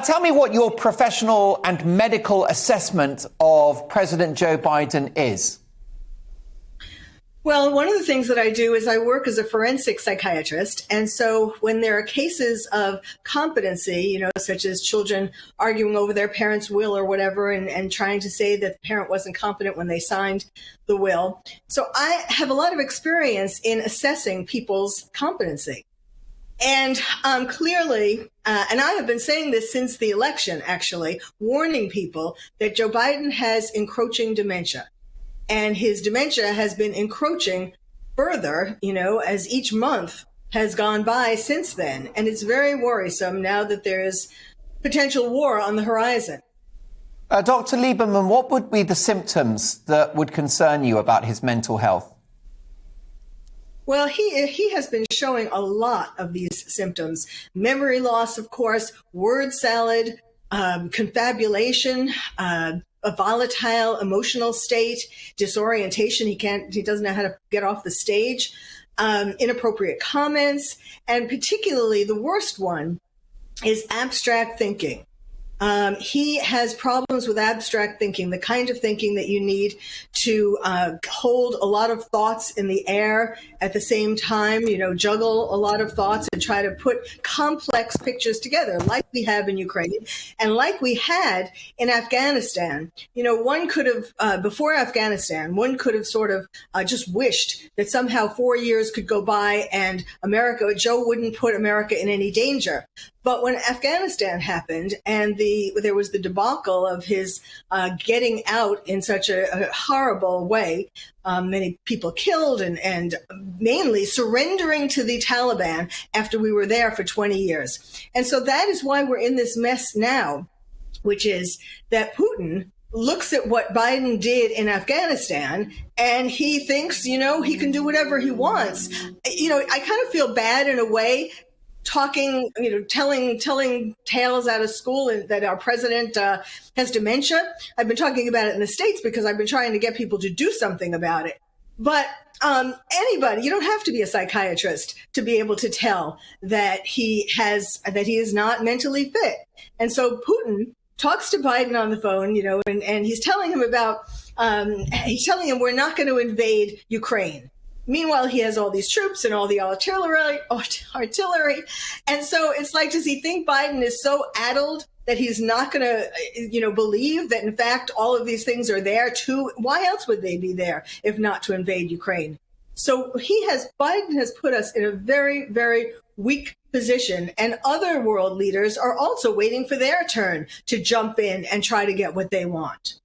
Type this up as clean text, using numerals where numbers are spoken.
Tell me what your professional and medical assessment of President Joe Biden is. Well, one of the things that I do is I work as a forensic psychiatrist. And so when there are cases of competency, such as children arguing over their parents' will or whatever, and trying to say that the parent wasn't competent when they signed the will. So I have a lot of experience in assessing people's competency. And clearly, and I have been saying this since the election, actually, warning people that Joe Biden has encroaching dementia. And his dementia has been encroaching further, as each month has gone by since then. And it's very worrisome now that there's potential war on the horizon. Dr. Lieberman, what would be the symptoms that would concern you about his mental health? Well, he has been showing a lot of these symptoms. Memory loss, of course, word salad, confabulation, a volatile emotional state, disorientation. He doesn't know how to get off the stage, inappropriate comments, and particularly the worst one is abstract thinking. He has problems with abstract thinking, the kind of thinking that you need to hold a lot of thoughts in the air at the same time, juggle a lot of thoughts and try to put complex pictures together like we have in Ukraine and like we had in Afghanistan. One could have, before Afghanistan, one could have sort of just wished that somehow 4 years could go by and Joe wouldn't put America in any danger. But when Afghanistan happened and there was the debacle of his getting out in such a horrible way, many people killed and mainly surrendering to the Taliban after we were there for 20 years. And so that is why we're in this mess now, which is that Putin looks at what Biden did in Afghanistan and he thinks, he can do whatever he wants. I kind of feel bad in a way talking, telling tales out of school and that our president has dementia. I've been talking about it in the States because I've been trying to get people to do something about it. But anybody, you don't have to be a psychiatrist to be able to tell that he is not mentally fit. And so Putin talks to Biden on the phone, and he's telling him we're not going to invade Ukraine. Meanwhile, he has all these troops and all the artillery. And so it's like, does he think Biden is so addled that he's not going to, believe that, in fact, all of these things are there too? Why else would they be there if not to invade Ukraine? So Biden has put us in a very, very weak position. And other world leaders are also waiting for their turn to jump in and try to get what they want.